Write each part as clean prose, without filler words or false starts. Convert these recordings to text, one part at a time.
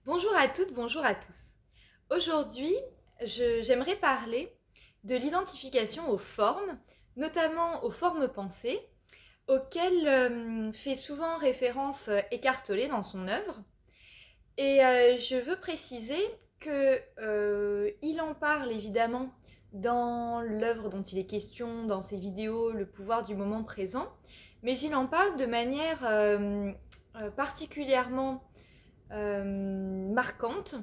Bonjour à toutes, bonjour à tous. Aujourd'hui, j'aimerais parler de l'identification aux formes, notamment aux formes pensées, auxquelles fait souvent référence Eckhart Tolle dans son œuvre. Et je veux préciser qu'il en parle évidemment dans l'œuvre dont il est question, dans ses vidéos, Le pouvoir du moment présent, mais il en parle de manière particulièrement marquante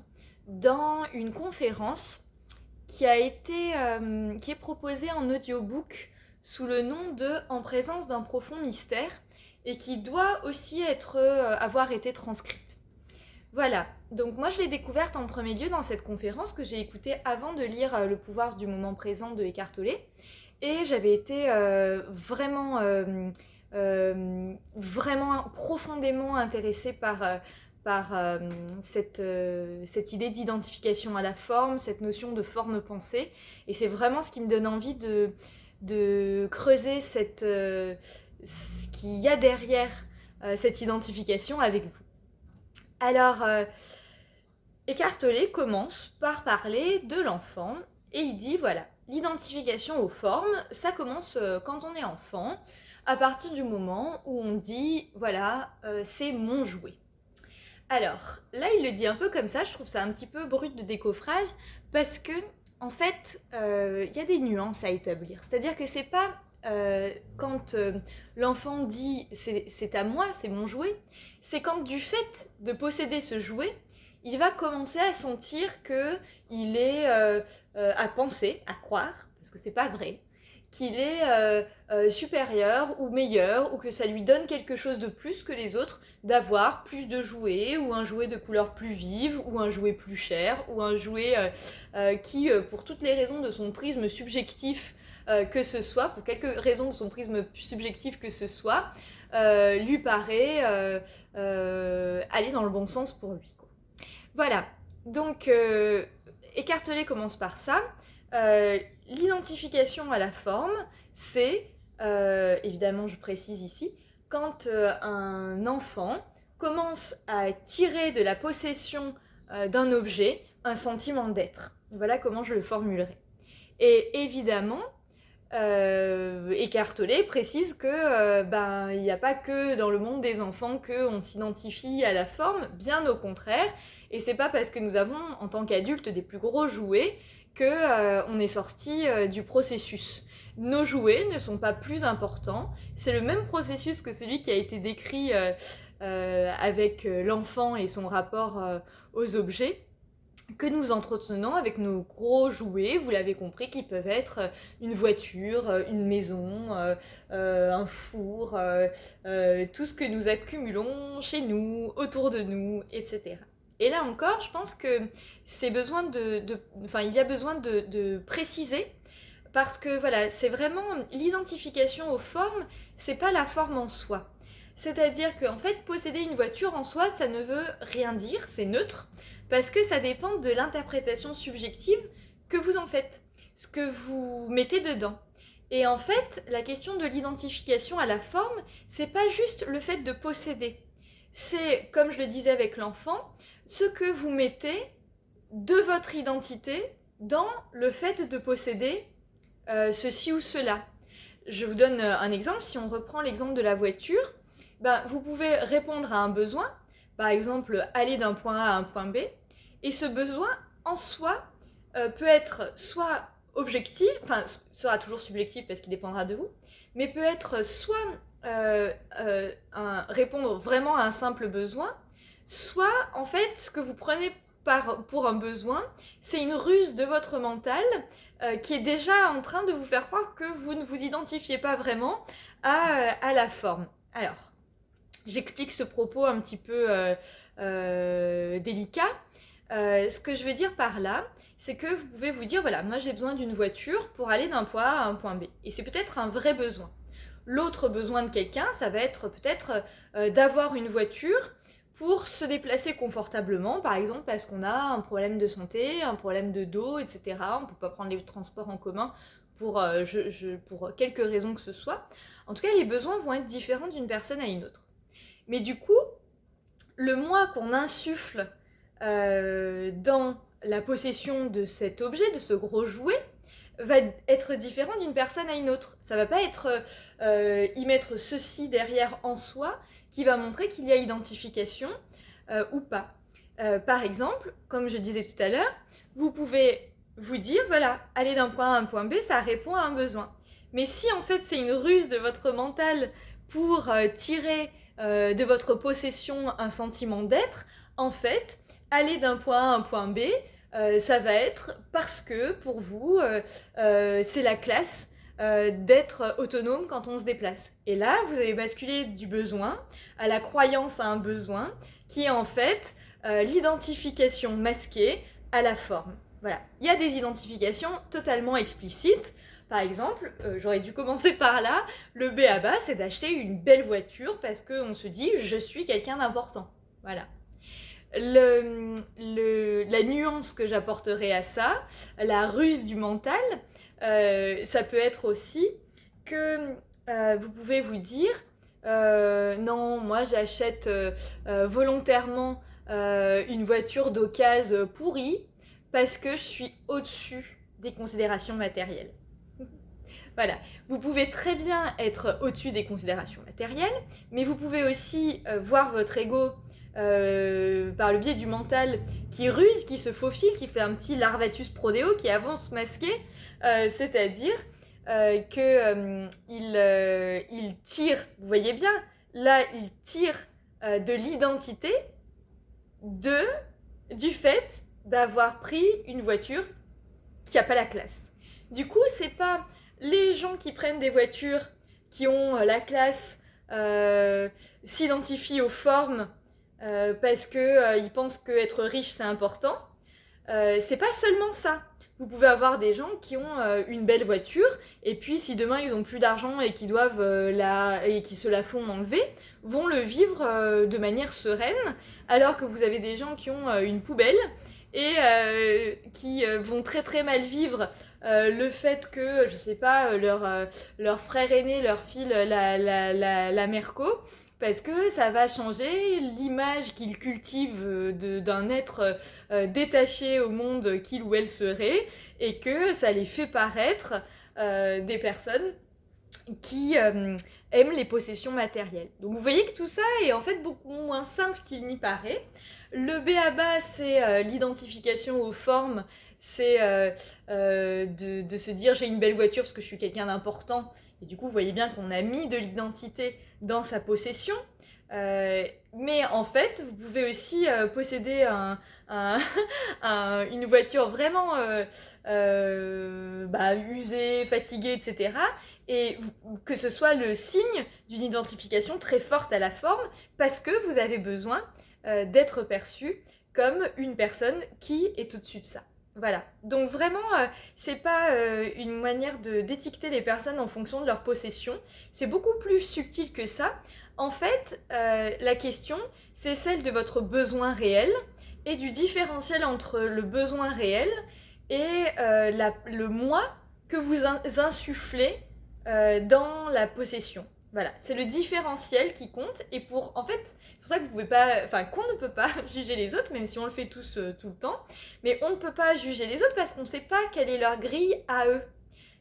dans une conférence qui est proposée en audiobook sous le nom de En présence d'un profond mystère et qui doit aussi avoir été transcrite. Voilà, donc moi je l'ai découverte en premier lieu dans cette conférence que j'ai écoutée avant de lire Le pouvoir du moment présent de Eckhart Tolle et j'avais été vraiment profondément intéressée par cette idée d'identification à la forme, cette notion de forme-pensée. Et c'est vraiment ce qui me donne envie de creuser ce qu'il y a derrière cette identification avec vous. Alors, Eckhart Tolle commence par parler de l'enfant et il dit voilà, l'identification aux formes, ça commence quand on est enfant, à partir du moment où on dit voilà, c'est mon jouet. Alors, là, il le dit un peu comme ça, je trouve ça un petit peu brut de décoffrage, parce que, en fait, y a des nuances à établir. C'est-à-dire que c'est pas quand l'enfant dit c'est à moi, c'est mon jouet, c'est quand du fait de posséder ce jouet, il va commencer à sentir que il est à penser, à croire, parce que c'est pas vrai, qu'il est supérieur ou meilleur, ou que ça lui donne quelque chose de plus que les autres, d'avoir plus de jouets, ou un jouet de couleur plus vive, ou un jouet plus cher, ou un jouet qui, pour toutes les raisons de son prisme subjectif que ce soit, pour quelques raisons de son prisme subjectif que ce soit, lui paraît aller dans le bon sens pour lui, quoi. Voilà, donc Eckhart Tolle commence par ça. L'identification à la forme, c'est, évidemment je précise ici, quand un enfant commence à tirer de la possession d'un objet un sentiment d'être. Voilà comment je le formulerai. Et évidemment, Eckhart Tolle précise que il n'y a pas que dans le monde des enfants qu'on s'identifie à la forme, bien au contraire, et c'est pas parce que nous avons en tant qu'adultes des plus gros jouets que on est sorti du processus. Nos jouets ne sont pas plus importants, c'est le même processus que celui qui a été décrit avec l'enfant et son rapport aux objets que nous entretenons avec nos gros jouets, vous l'avez compris, qui peuvent être une voiture, une maison, un four, tout ce que nous accumulons chez nous, autour de nous, etc. Et là encore, je pense que il y a besoin de préciser, parce que voilà, c'est vraiment l'identification aux formes, c'est pas la forme en soi. C'est-à-dire qu'en fait, posséder une voiture en soi, ça ne veut rien dire, c'est neutre, parce que ça dépend de l'interprétation subjective que vous en faites, ce que vous mettez dedans. Et en fait, la question de l'identification à la forme, c'est pas juste le fait de posséder. C'est, comme je le disais avec l'enfant, ce que vous mettez de votre identité dans le fait de posséder ceci ou cela. Je vous donne un exemple, si on reprend l'exemple de la voiture, vous pouvez répondre à un besoin, par exemple aller d'un point A à un point B, et ce besoin en soi peut être soit objectif, enfin sera toujours subjectif parce qu'il dépendra de vous, mais peut être soit répondre vraiment à un simple besoin, soit en fait ce que vous prenez pour un besoin, c'est une ruse de votre mental qui est déjà en train de vous faire croire que vous ne vous identifiez pas vraiment à la forme. Alors, j'explique ce propos un petit peu délicat. Ce que je veux dire par là, c'est que vous pouvez vous dire, voilà, moi j'ai besoin d'une voiture pour aller d'un point A à un point B. Et c'est peut-être un vrai besoin. L'autre besoin de quelqu'un, ça va être peut-être d'avoir une voiture pour se déplacer confortablement, par exemple parce qu'on a un problème de santé, un problème de dos, etc. On ne peut pas prendre les transports en commun pour quelque raison que ce soit. En tout cas, les besoins vont être différents d'une personne à une autre. Mais du coup, le moi qu'on insuffle dans la possession de cet objet, de ce gros jouet, va être différent d'une personne à une autre. Ça va pas être y mettre ceci derrière en soi qui va montrer qu'il y a identification ou pas. Par exemple, comme je disais tout à l'heure, vous pouvez vous dire, voilà, aller d'un point A à un point B, ça répond à un besoin. Mais si en fait c'est une ruse de votre mental pour tirer de votre possession un sentiment d'être, en fait, aller d'un point A à un point B, ça va être parce que pour vous, c'est la classe d'être autonome quand on se déplace. Et là, vous allez basculer du besoin à la croyance à un besoin, qui est en fait l'identification masquée à la forme. Voilà. Il y a des identifications totalement explicites. Par exemple, j'aurais dû commencer par là, le b.a.-ba, c'est d'acheter une belle voiture parce qu'on se dit « je suis quelqu'un d'important ». Voilà. La nuance que j'apporterai à ça, la ruse du mental, ça peut être aussi que vous pouvez vous dire non, moi j'achète volontairement une voiture d'occasion pourrie parce que je suis au-dessus des considérations matérielles. Voilà, vous pouvez très bien être au-dessus des considérations matérielles, mais vous pouvez aussi voir votre ego par le biais du mental qui ruse, qui se faufile, qui fait un petit larvatus prodeo, qui avance masqué, c'est-à-dire qu'il tire, vous voyez bien, là il tire de l'identité du fait d'avoir pris une voiture qui n'a pas la classe. Du coup, c'est pas les gens qui prennent des voitures qui ont la classe s'identifient aux formes parce qu'ils pensent qu'être riche c'est important. C'est pas seulement ça. Vous pouvez avoir des gens qui ont une belle voiture et puis si demain ils ont plus d'argent et qu'ils doivent et qui se la font enlever, vont le vivre de manière sereine, alors que vous avez des gens qui ont une poubelle et qui vont très très mal vivre le fait que, je sais pas, leur frère aîné leur file la Merco, parce que ça va changer l'image qu'ils cultivent d'un être détaché au monde qu'il ou elle serait, et que ça les fait paraître des personnes qui aiment les possessions matérielles. Donc vous voyez que tout ça est en fait beaucoup moins simple qu'il n'y paraît. Le b.a.-ba, c'est l'identification aux formes, c'est de se dire j'ai une belle voiture parce que je suis quelqu'un d'important, et du coup vous voyez bien qu'on a mis de l'identité dans sa possession. Mais en fait, vous pouvez aussi posséder une voiture vraiment usée, fatiguée, etc. Et que ce soit le signe d'une identification très forte à la forme, parce que vous avez besoin d'être perçu comme une personne qui est au-dessus de ça. Voilà. Donc vraiment, c'est pas une manière d'étiqueter les personnes en fonction de leur possession. C'est beaucoup plus subtil que ça. En fait, la question, c'est celle de votre besoin réel et du différentiel entre le besoin réel et le moi que vous insufflez dans la possession. Voilà, c'est le différentiel qui compte, et en fait, c'est pour ça que qu'on ne peut pas juger les autres, même si on le fait tous tout le temps, mais on ne peut pas juger les autres parce qu'on ne sait pas quelle est leur grille à eux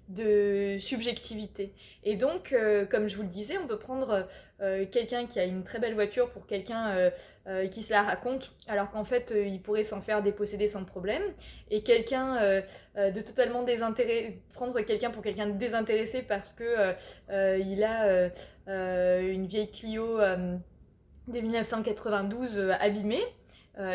de subjectivité. Et donc, comme je vous le disais, on peut prendre quelqu'un qui a une très belle voiture pour quelqu'un qui se la raconte, alors qu'en fait, il pourrait s'en faire déposséder sans problème, et quelqu'un de totalement désintéressé, prendre quelqu'un pour quelqu'un de désintéressé parce que il a une vieille Clio de 1992 abîmée,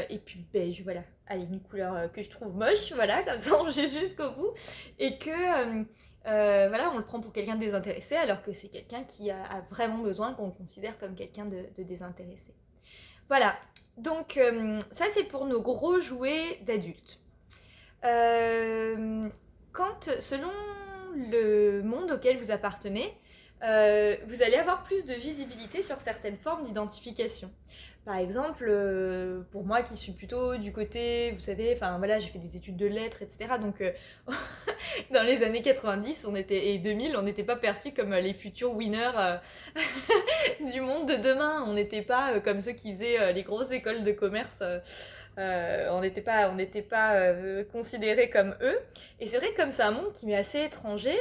et puis beige, voilà. Allez, une couleur que je trouve moche, voilà, comme ça on juge jusqu'au bout, et que voilà, on le prend pour quelqu'un de désintéressé, alors que c'est quelqu'un qui a vraiment besoin qu'on le considère comme quelqu'un de désintéressé. Voilà, donc ça c'est pour nos gros jouets d'adultes. Selon le monde auquel vous appartenez, vous allez avoir plus de visibilité sur certaines formes d'identification. Par exemple, pour moi qui suis plutôt du côté, vous savez, enfin voilà, j'ai fait des études de lettres, etc. Donc Dans les années 90 et 2000, on n'était pas perçus comme les futurs winners du monde de demain. On n'était pas comme ceux qui faisaient les grosses écoles de commerce. On n'était pas considérés comme eux. Et c'est vrai que comme c'est un monde qui m'est assez étranger,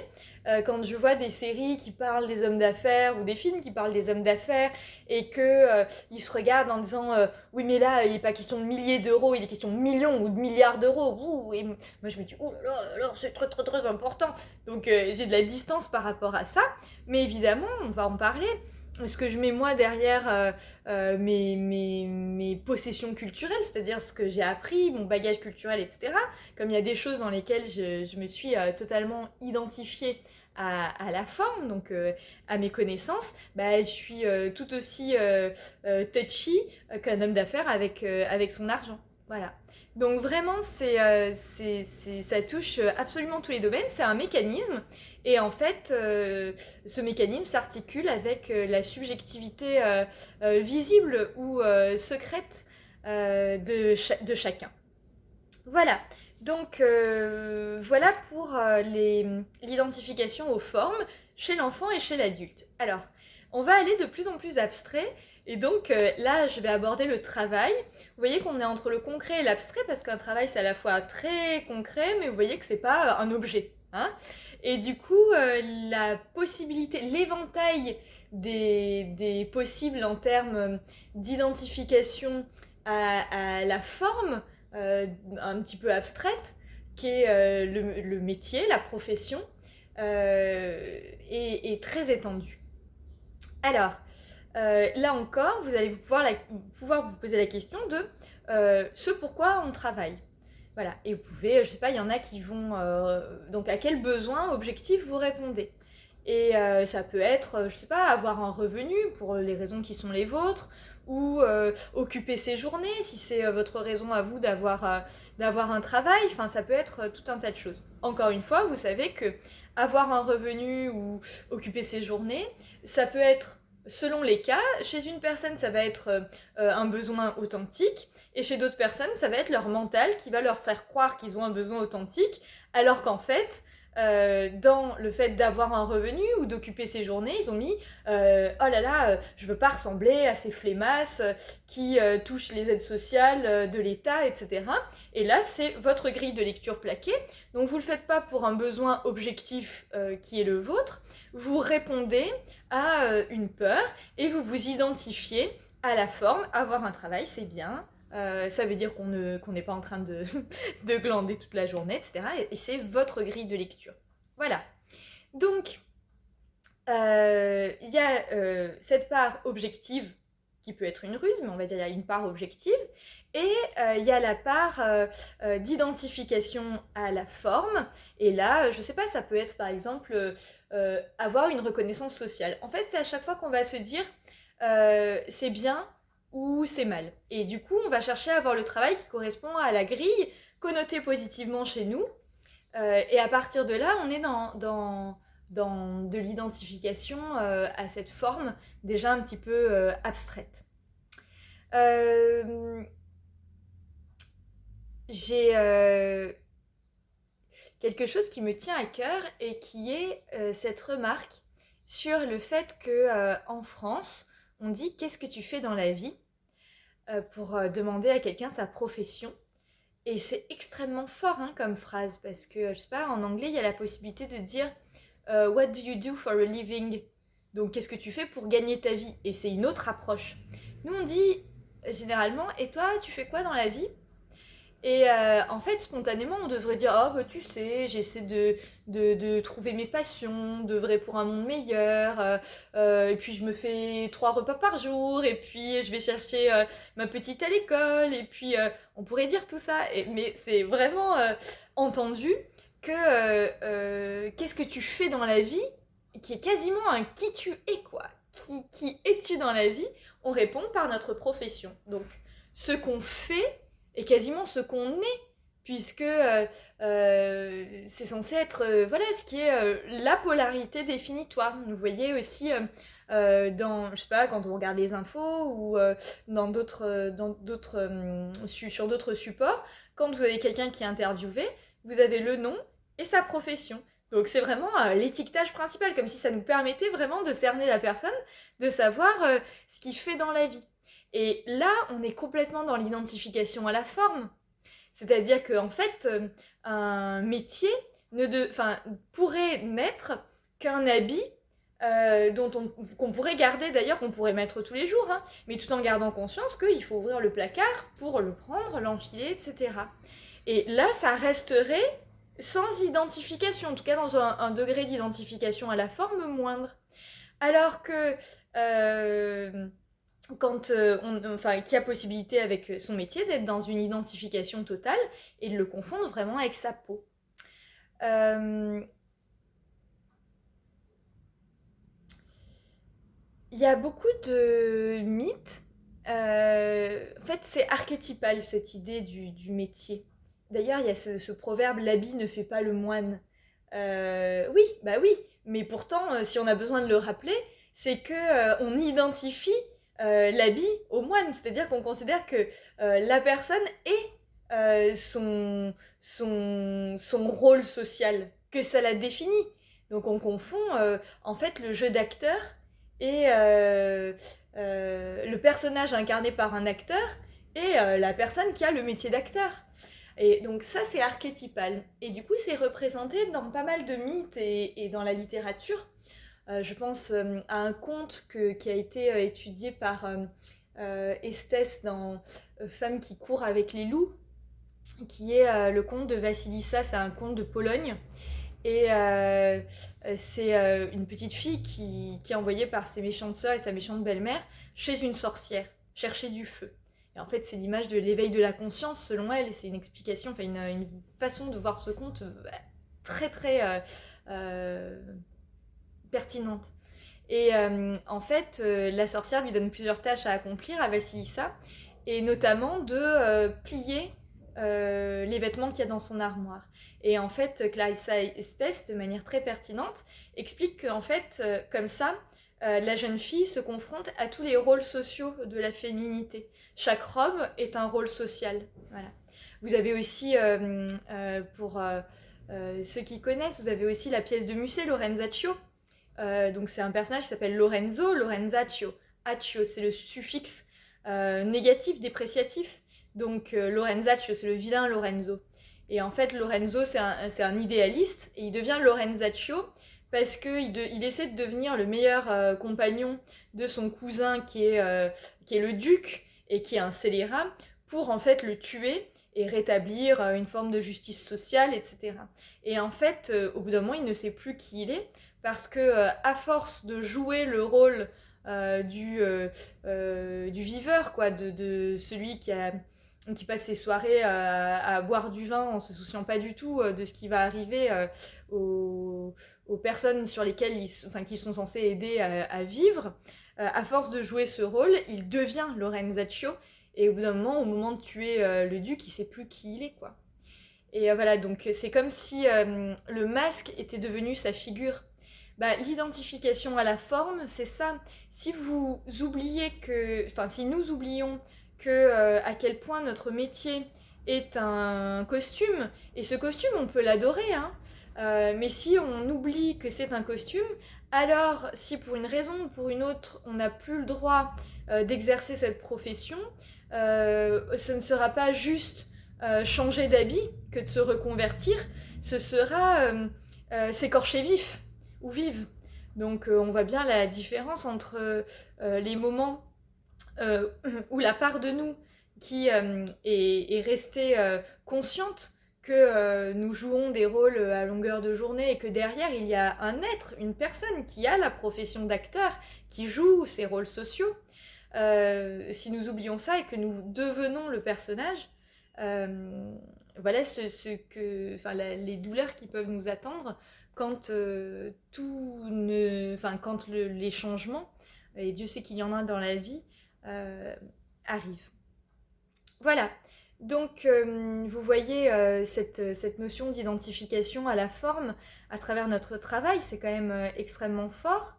quand je vois des séries qui parlent des hommes d'affaires ou des films qui parlent des hommes d'affaires et qu'ils se regardent en disant oui mais là il n'est pas question de milliers d'euros, il est question de millions ou de milliards d'euros. Ouh, et moi je me dis oh là là, c'est très très très important. Donc j'ai de la distance par rapport à ça. Mais évidemment on va en parler. Ce que je mets moi derrière mes possessions culturelles, c'est-à-dire ce que j'ai appris, mon bagage culturel, etc. Comme il y a des choses dans lesquelles je me suis totalement identifiée à la forme, donc à mes connaissances, je suis tout aussi touchy qu'un homme d'affaires avec son argent. Voilà. Donc vraiment, ça touche absolument tous les domaines, c'est un mécanisme. Et en fait, ce mécanisme s'articule avec la subjectivité visible ou secrète de chacun. Voilà. Donc voilà pour l'identification aux formes chez l'enfant et chez l'adulte. Alors, on va aller de plus en plus abstrait. Et donc là, je vais aborder le travail. Vous voyez qu'on est entre le concret et l'abstrait parce qu'un travail, c'est à la fois très concret, mais vous voyez que c'est pas un objet. Hein, et du coup, la possibilité, l'éventail des possibles en termes d'identification à la forme un petit peu abstraite, qui est le métier, la profession, est très étendu. Alors, là encore, vous allez pouvoir vous poser la question de ce pourquoi on travaille. Voilà, et vous pouvez, je sais pas, il y en a qui vont... donc à quel besoin objectif vous répondez. Et ça peut être, je sais pas, avoir un revenu pour les raisons qui sont les vôtres, ou occuper ses journées, si c'est votre raison à vous d'avoir un travail, enfin ça peut être tout un tas de choses. Encore une fois, vous savez que avoir un revenu ou occuper ses journées, ça peut être selon les cas. Chez une personne, ça va être un besoin authentique, et chez d'autres personnes, ça va être leur mental qui va leur faire croire qu'ils ont un besoin authentique, alors qu'en fait, dans le fait d'avoir un revenu ou d'occuper ses journées, ils ont mis oh là là, je veux pas ressembler à ces flemmasses qui touchent les aides sociales de l'État, etc. Et là, c'est votre grille de lecture plaquée. Donc vous le faites pas pour un besoin objectif qui est le vôtre, vous répondez à une peur et vous vous identifiez à la forme. Avoir un travail, c'est bien. Ça veut dire qu'on n'est pas en train de glander toute la journée, etc. Et c'est votre grille de lecture. Voilà. Donc, il y a cette part objective qui peut être une ruse, mais on va dire qu'il y a une part objective. Et il y a la part d'identification à la forme. Et là, je sais pas, ça peut être par exemple avoir une reconnaissance sociale. En fait, c'est à chaque fois qu'on va se dire c'est bien ou c'est mal. Et du coup, on va chercher à avoir le travail qui correspond à la grille connotée positivement chez nous. Et à partir de là, on est dans de l'identification à cette forme déjà un petit peu abstraite. J'ai quelque chose qui me tient à cœur et qui est cette remarque sur le fait qu'en France, on dit « qu'est-ce que tu fais dans la vie ?» pour demander à quelqu'un sa profession. Et c'est extrêmement fort comme phrase, parce que, je sais pas, en anglais, il y a la possibilité de dire What do you do for a living ?» Donc, qu'est-ce que tu fais pour gagner ta vie ? Et c'est une autre approche. Nous, on dit généralement « Et toi, tu fais quoi dans la vie ?» Et en fait, spontanément, on devrait dire « Oh, tu sais, j'essaie de trouver mes passions, d'œuvrer pour un monde meilleur, et puis je me fais 3 repas par jour, et puis je vais chercher ma petite à l'école, et puis on pourrait dire tout ça. Mais c'est vraiment entendu que qu'est-ce que tu fais dans la vie, qui est quasiment un qui tu es, quoi. Qui es-tu dans la vie ? On répond par notre profession. Donc, ce qu'on fait est quasiment ce qu'on est, puisque c'est censé être voilà, ce qui est la polarité définitoire. Vous voyez aussi dans, je sais pas, quand on regarde les infos ou sur d'autres supports, quand vous avez quelqu'un qui est interviewé, vous avez le nom et sa profession. Donc c'est vraiment l'étiquetage principal, comme si ça nous permettait vraiment de cerner la personne, de savoir ce qu'il fait dans la vie. Et là, on est complètement dans l'identification à la forme. C'est-à-dire qu'en fait, un métier pourrait n'être qu'un habit qu'on pourrait garder d'ailleurs, qu'on pourrait mettre tous les jours, hein, mais tout en gardant conscience qu'il faut ouvrir le placard pour le prendre, l'enfiler, etc. Et là, ça resterait sans identification, en tout cas dans un degré d'identification à la forme moindre. Alors que qui a possibilité avec son métier d'être dans une identification totale et de le confondre vraiment avec sa peau. Il y a beaucoup de mythes. En fait, c'est archétypal cette idée du métier. D'ailleurs, il y a ce proverbe l'habit ne fait pas le moine. Oui, mais pourtant, si on a besoin de le rappeler, c'est que on identifie l'habit au moine, c'est-à-dire qu'on considère que la personne est son rôle social, que ça la définit. Donc on confond en fait le jeu d'acteur et le personnage incarné par un acteur et la personne qui a le métier d'acteur. Et donc ça c'est archétypal. Et du coup c'est représenté dans pas mal de mythes et dans la littérature. Je pense à un conte qui a été étudié par Esthès dans Femme qui court avec les loups, qui est le conte de Vassilissa, c'est un conte de Pologne. Et c'est une petite fille qui est envoyée par ses méchantes sœurs et sa méchante belle-mère chez une sorcière, chercher du feu. Et en fait, c'est l'image de l'éveil de la conscience, selon elle, et c'est une explication, enfin une façon de voir ce conte très très pertinente. Et en fait, la sorcière lui donne plusieurs tâches à accomplir à Vassilissa, et notamment de plier les vêtements qu'il y a dans son armoire. Et en fait, Clarissa Esthès, de manière très pertinente, explique qu'en fait, comme ça, la jeune fille se confronte à tous les rôles sociaux de la féminité. Chaque robe est un rôle social. Voilà. Vous avez aussi, pour ceux qui connaissent, vous avez aussi la pièce de Musset, Lorenzaccio. Donc c'est un personnage qui s'appelle Lorenzaccio. Accio, c'est le suffixe négatif, dépréciatif. Donc Lorenzaccio, c'est le vilain Lorenzo. Et en fait, Lorenzo, c'est un idéaliste, et il devient Lorenzaccio parce qu'il essaie de devenir le meilleur compagnon de son cousin qui est le duc, et qui est un scélérat, pour en fait le tuer et rétablir une forme de justice sociale, etc. Et en fait, au bout d'un moment, il ne sait plus qui il est, parce que à force de jouer le rôle du viveur, quoi, de celui qui passe ses soirées à boire du vin en se souciant pas du tout de ce qui va arriver aux personnes sur lesquelles qui sont censées aider à vivre. À force de jouer ce rôle, il devient Lorenzaccio, et au bout d'un moment, au moment de tuer le duc, il sait plus qui il est, quoi. Et voilà, donc c'est comme si le masque était devenu sa figure. L'identification à la forme, c'est ça. Si vous oubliez si nous oublions à quel point notre métier est un costume, et ce costume on peut l'adorer, hein, mais si on oublie que c'est un costume, alors si pour une raison ou pour une autre on n'a plus le droit d'exercer cette profession, ce ne sera pas juste changer d'habit que de se reconvertir, ce sera s'écorcher vif ou vive. Donc on voit bien la différence entre les moments où la part de nous qui est restée consciente que nous jouons des rôles à longueur de journée, et que derrière il y a un être, une personne qui a la profession d'acteur, qui joue ces rôles sociaux. Si nous oublions ça et que nous devenons le personnage, voilà les douleurs qui peuvent nous attendre quand les changements, et Dieu sait qu'il y en a dans la vie, arrivent. Voilà, donc vous voyez cette notion d'identification à la forme à travers notre travail, c'est quand même extrêmement fort.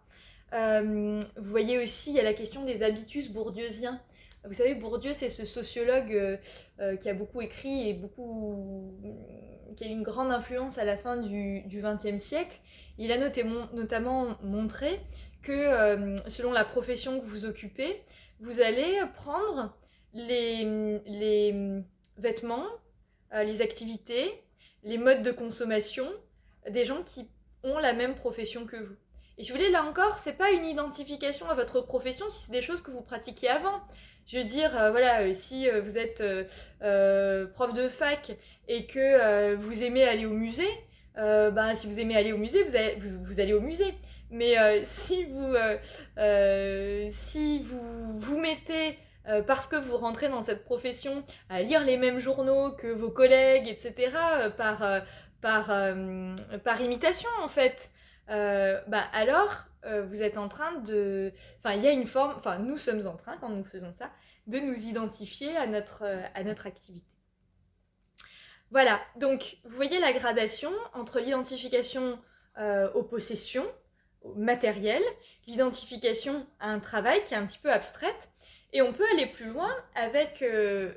Vous voyez aussi, il y a la question des habitus bourdieusiens. Vous savez, Bourdieu, c'est ce sociologue qui a beaucoup écrit et qui a eu une grande influence à la fin du XXe siècle. Il a notamment montré que selon la profession que vous occupez, vous allez prendre les vêtements, les activités, les modes de consommation des gens qui ont la même profession que vous. Et si vous voulez, là encore, c'est pas une identification à votre profession si c'est des choses que vous pratiquiez avant. Je veux dire, si vous êtes prof de fac et que vous aimez aller au musée, si vous aimez aller au musée, vous allez au musée. Mais si vous mettez, parce que vous rentrez dans cette profession, à lire les mêmes journaux que vos collègues, etc., par imitation en fait, alors vous êtes en train de... Enfin, il y a une forme... Enfin, nous sommes en train, quand nous faisons ça, de nous identifier à notre activité. Voilà, donc vous voyez la gradation entre l'identification aux possessions, au matériel, l'identification à un travail qui est un petit peu abstraite, et on peut aller plus loin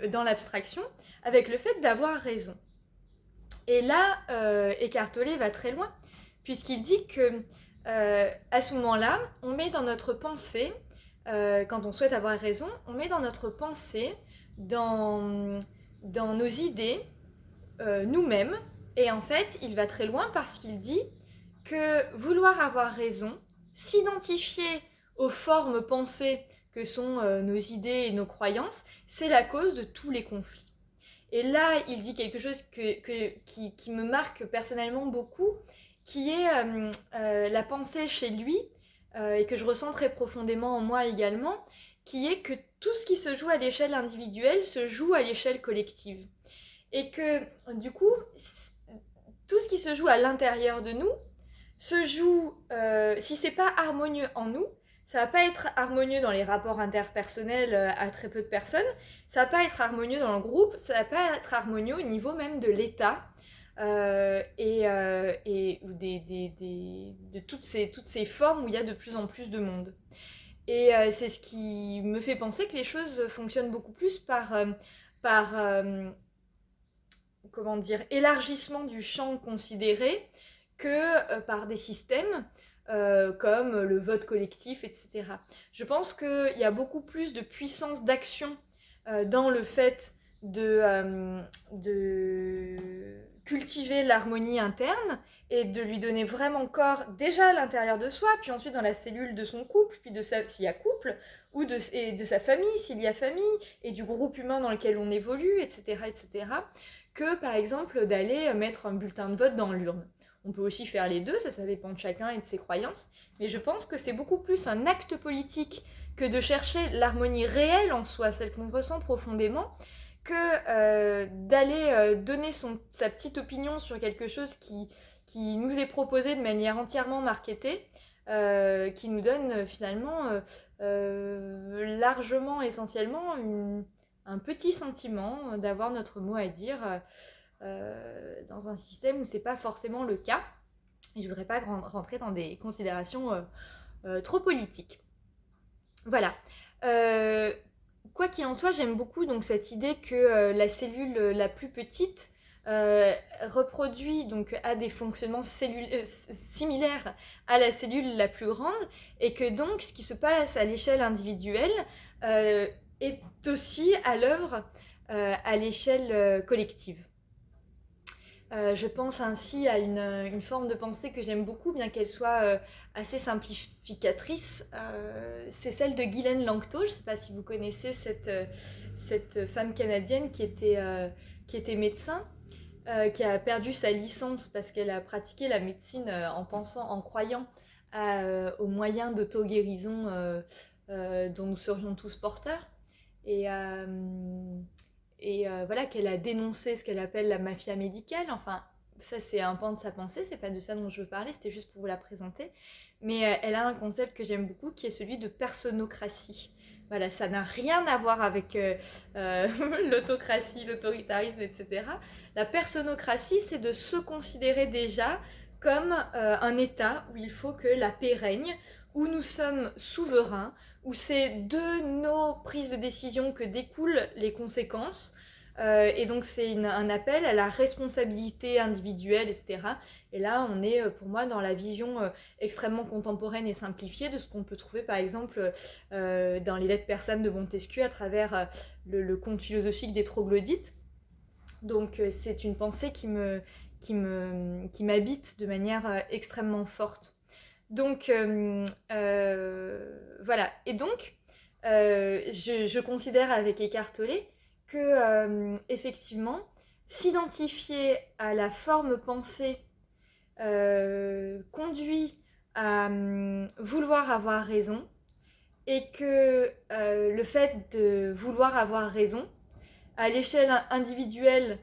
dans l'abstraction avec le fait d'avoir raison. Et là, Eckhart Tolle va très loin, puisqu'il dit que à ce moment-là, on met dans notre pensée, quand on souhaite avoir raison, on met dans notre pensée, dans nos idées, nous-mêmes, et en fait, il va très loin parce qu'il dit que vouloir avoir raison, s'identifier aux formes pensées que sont nos idées et nos croyances, c'est la cause de tous les conflits. Et là, il dit quelque chose qui me marque personnellement beaucoup, qui est la pensée chez lui, et que je ressens très profondément en moi également, qui est que tout ce qui se joue à l'échelle individuelle se joue à l'échelle collective. Et que, du coup, tout ce qui se joue à l'intérieur de nous se joue, si c'est pas harmonieux en nous, ça va pas être harmonieux dans les rapports interpersonnels à très peu de personnes, ça va pas être harmonieux dans le groupe, ça va pas être harmonieux au niveau même de l'État et de toutes ces formes où il y a de plus en plus de monde. Et c'est ce qui me fait penser que les choses fonctionnent beaucoup plus par élargissement du champ considéré que par des systèmes comme le vote collectif, etc. Je pense qu'il y a beaucoup plus de puissance d'action dans le fait de cultiver l'harmonie interne et de lui donner vraiment corps déjà à l'intérieur de soi, puis ensuite dans la cellule de son couple, puis s'il y a couple, ou de sa famille, s'il y a famille, et du groupe humain dans lequel on évolue, etc., etc., que par exemple d'aller mettre un bulletin de vote dans l'urne. On peut aussi faire les deux, ça dépend de chacun et de ses croyances, mais je pense que c'est beaucoup plus un acte politique que de chercher l'harmonie réelle en soi, celle qu'on ressent profondément, que d'aller donner sa petite opinion sur quelque chose qui nous est proposé de manière entièrement marketée, qui nous donne finalement largement, essentiellement, un petit sentiment d'avoir notre mot à dire dans un système où c'est pas forcément le cas. Et je voudrais pas rentrer dans des considérations trop politiques. Voilà. Quoi qu'il en soit, j'aime beaucoup donc cette idée que la cellule la plus petite reproduit, donc a des fonctionnements similaires à la cellule la plus grande, et que donc ce qui se passe à l'échelle individuelle est aussi à l'œuvre à l'échelle collective. Je pense ainsi à une forme de pensée que j'aime beaucoup, bien qu'elle soit assez simplificatrice. C'est celle de Ghislaine Lanctot. Je ne sais pas si vous connaissez cette femme canadienne qui était médecin, qui a perdu sa licence parce qu'elle a pratiqué la médecine en croyant aux moyens d'auto-guérison dont nous serions tous porteurs. Et voilà, qu'elle a dénoncé ce qu'elle appelle la mafia médicale. Enfin, ça c'est un pan de sa pensée, c'est pas de ça dont je veux parler, c'était juste pour vous la présenter. Mais elle a un concept que j'aime beaucoup qui est celui de personocratie. Voilà, ça n'a rien à voir avec l'autocratie, l'autoritarisme, etc. La personocratie, c'est de se considérer déjà comme un État où il faut que la paix règne, où nous sommes souverains, où c'est de nos prises de décision que découlent les conséquences. Et donc c'est un appel à la responsabilité individuelle, etc. Et là, on est pour moi dans la vision extrêmement contemporaine et simplifiée de ce qu'on peut trouver par exemple dans les lettres persanes de Montesquieu à travers le conte philosophique des troglodytes. Donc c'est une pensée qui m'habite de manière extrêmement forte. Donc voilà. Et donc je considère avec Eckhart Tolle que effectivement s'identifier à la forme pensée conduit à vouloir avoir raison, et que le fait de vouloir avoir raison à l'échelle individuelle,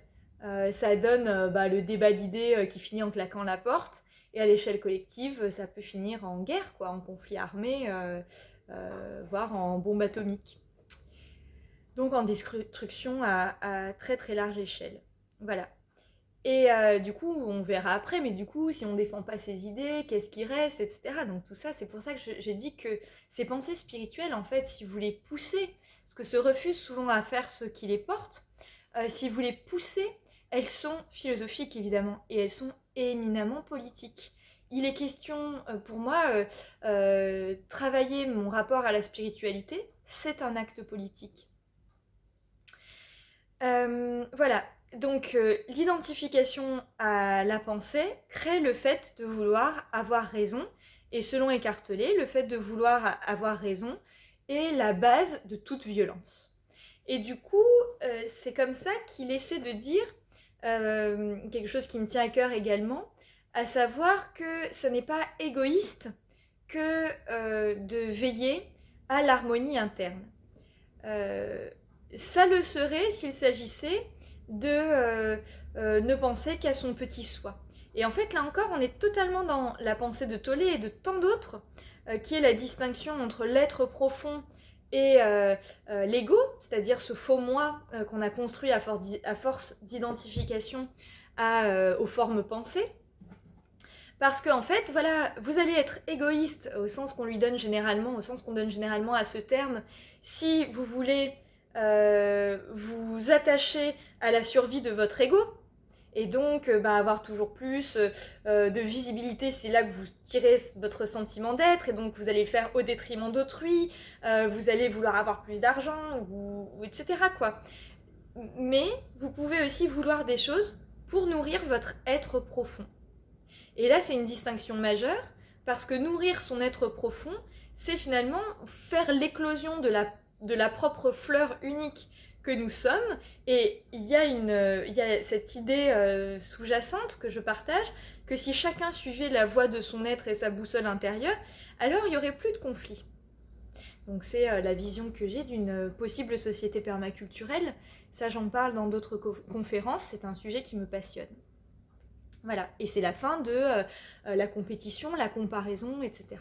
ça donne le débat d'idées qui finit en claquant la porte, et à l'échelle collective, ça peut finir en guerre, quoi, en conflit armé, voire en bombe atomique. Donc en destruction à très très large échelle. Voilà. Et du coup, on verra après, mais du coup, si on ne défend pas ses idées, qu'est-ce qui reste, etc. Donc tout ça, c'est pour ça que je dis que ces pensées spirituelles, en fait, si vous les poussez, parce que se refusent souvent à faire ce qui les porte, si vous les poussez, elles sont philosophiques évidemment, et elles sont éminemment politiques. Il est question, pour moi, travailler mon rapport à la spiritualité, c'est un acte politique. Voilà, donc l'identification à la pensée crée le fait de vouloir avoir raison, et selon Eckhart Tolle, le fait de vouloir avoir raison est la base de toute violence. Et du coup, c'est comme ça qu'il essaie de dire quelque chose qui me tient à cœur également, à savoir que ce n'est pas égoïste que de veiller à l'harmonie interne. Ça le serait s'il s'agissait de ne penser qu'à son petit soi. Et en fait, là encore, on est totalement dans la pensée de Tolle et de tant d'autres, qui est la distinction entre l'être profond et l'ego, c'est-à-dire ce faux moi qu'on a construit à force d'identification aux formes pensées. Parce qu'en fait, voilà, vous allez être égoïste au sens qu'on lui donne généralement, au sens qu'on donne généralement à ce terme, si vous voulez vous attacher à la survie de votre ego, et donc avoir toujours plus de visibilité, c'est là que vous tirez votre sentiment d'être, et donc vous allez le faire au détriment d'autrui, vous allez vouloir avoir plus d'argent, ou etc. quoi. Mais vous pouvez aussi vouloir des choses pour nourrir votre être profond. Et là, c'est une distinction majeure, parce que nourrir son être profond, c'est finalement faire l'éclosion de la propre fleur unique que nous sommes. Et il y a cette idée sous-jacente que je partage, que si chacun suivait la voie de son être et sa boussole intérieure, alors il n'y aurait plus de conflit. Donc c'est la vision que j'ai d'une possible société permaculturelle. Ça, j'en parle dans d'autres conférences, c'est un sujet qui me passionne. Voilà, et c'est la fin de la compétition, la comparaison, etc.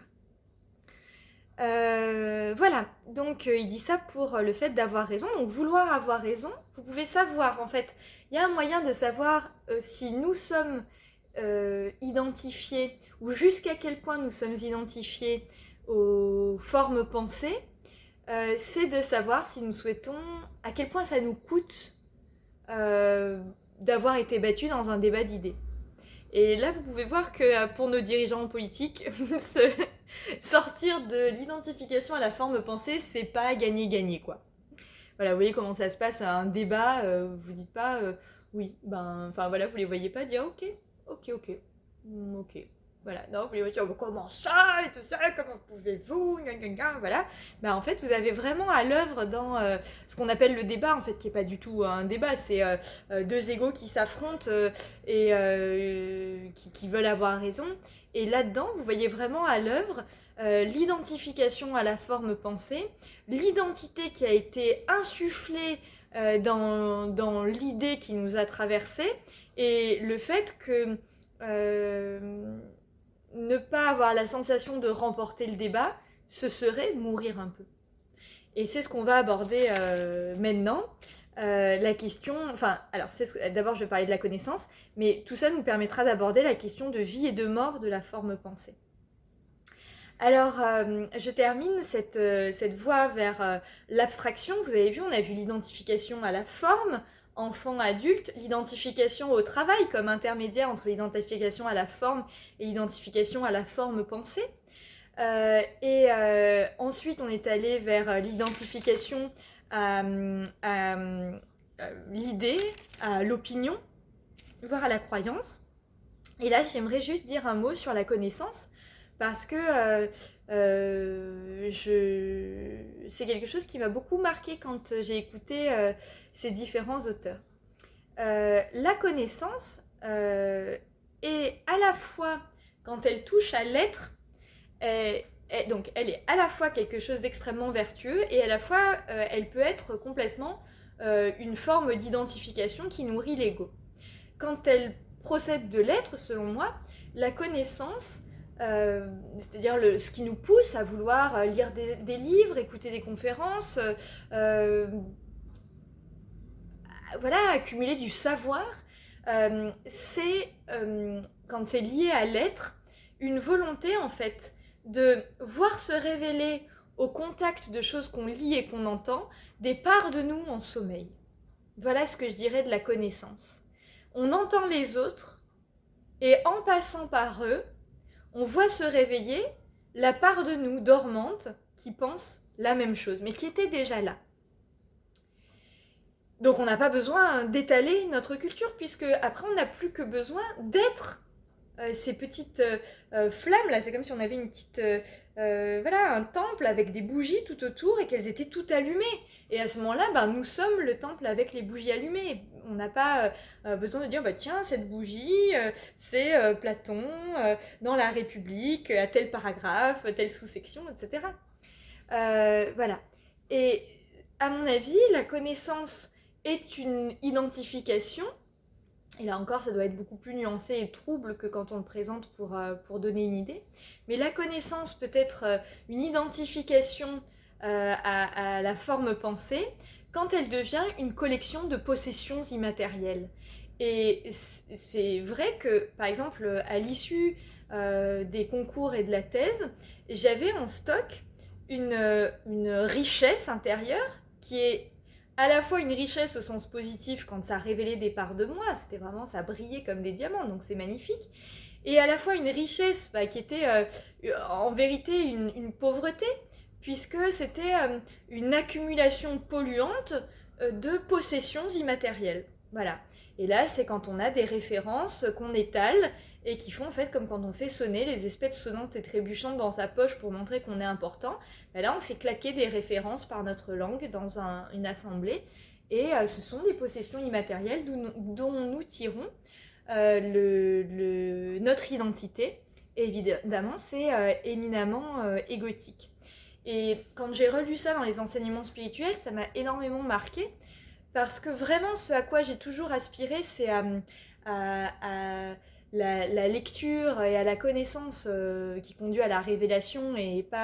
Voilà, donc il dit ça pour le fait d'avoir raison. Donc vouloir avoir raison, vous pouvez savoir, en fait, il y a un moyen de savoir si nous sommes identifiés, ou jusqu'à quel point nous sommes identifiés aux formes pensées, c'est de savoir si nous souhaitons, à quel point ça nous coûte d'avoir été battus dans un débat d'idées. Et là, vous pouvez voir que pour nos dirigeants politiques, sortir de l'identification à la forme pensée, c'est pas gagner-gagner, quoi. Voilà, vous voyez comment ça se passe à un débat, vous dites pas oui, voilà, vous les voyez pas dire ok. Voilà, non, vous les voyez dire comment ça et tout ça, comment pouvez-vous, voilà. En fait, vous avez vraiment à l'œuvre dans ce qu'on appelle le débat, en fait, qui est pas du tout un débat, c'est deux égos qui s'affrontent et qui veulent avoir raison. Et là-dedans, vous voyez vraiment à l'œuvre l'identification à la forme pensée, l'identité qui a été insufflée dans l'idée qui nous a traversée, et le fait que ne pas avoir la sensation de remporter le débat, ce serait mourir un peu. Et c'est ce qu'on va aborder maintenant. La question, d'abord je vais parler de la connaissance, mais tout ça nous permettra d'aborder la question de vie et de mort de la forme pensée. Alors, je termine cette voie vers l'abstraction. Vous avez vu, on a vu l'identification à la forme, enfant-adulte, l'identification au travail comme intermédiaire entre l'identification à la forme et l'identification à la forme pensée. Ensuite, on est allé vers l'identification à l'idée, à l'opinion, voire à la croyance. Et là, j'aimerais juste dire un mot sur la connaissance, parce que c'est quelque chose qui m'a beaucoup marqué quand j'ai écouté ces différents auteurs. La connaissance est à la fois, quand elle touche à l'être, donc elle est à la fois quelque chose d'extrêmement vertueux et à la fois elle peut être complètement une forme d'identification qui nourrit l'ego. Quand elle procède de l'être, selon moi, la connaissance, c'est-à-dire ce qui nous pousse à vouloir lire des livres, écouter des conférences, voilà, accumuler du savoir, c'est, quand c'est lié à l'être, une volonté en fait de voir se révéler au contact de choses qu'on lit et qu'on entend, des parts de nous en sommeil. Voilà ce que je dirais de la connaissance. On entend les autres, et en passant par eux, on voit se réveiller la part de nous dormante qui pense la même chose, mais qui était déjà là. Donc on n'a pas besoin d'étaler notre culture, puisque après on n'a plus que besoin d'être ces petites flammes là. C'est comme si on avait une petite, voilà, un temple avec des bougies tout autour et qu'elles étaient toutes allumées. Et à ce moment-là, nous sommes le temple avec les bougies allumées. On n'a pas besoin de dire, tiens, cette bougie, c'est Platon dans la République, à tel paragraphe, telle sous-section, etc. Voilà. Et à mon avis, la connaissance est une identification. Et là encore, ça doit être beaucoup plus nuancé et trouble que quand on le présente pour donner une idée. Mais la connaissance peut être une identification à la forme pensée quand elle devient une collection de possessions immatérielles. Et c'est vrai que, par exemple, à l'issue des concours et de la thèse, j'avais en stock une richesse intérieure qui est à la fois une richesse au sens positif quand ça révélait des parts de moi, c'était vraiment, ça brillait comme des diamants, donc c'est magnifique, et à la fois une richesse qui était en vérité une pauvreté, puisque c'était une accumulation polluante de possessions immatérielles. Voilà. Et là, c'est quand on a des références qu'on étale et qui font en fait comme quand on fait sonner les espèces sonnantes et trébuchantes dans sa poche pour montrer qu'on est important. Ben là, on fait claquer des références par notre langue dans une assemblée, et ce sont des possessions immatérielles dont nous tirons notre identité. Et évidemment, c'est éminemment égotique. Et quand j'ai relu ça dans les enseignements spirituels, ça m'a énormément marqué, parce que vraiment ce à quoi j'ai toujours aspiré, c'est à la lecture et à la connaissance qui conduit à la révélation et pas à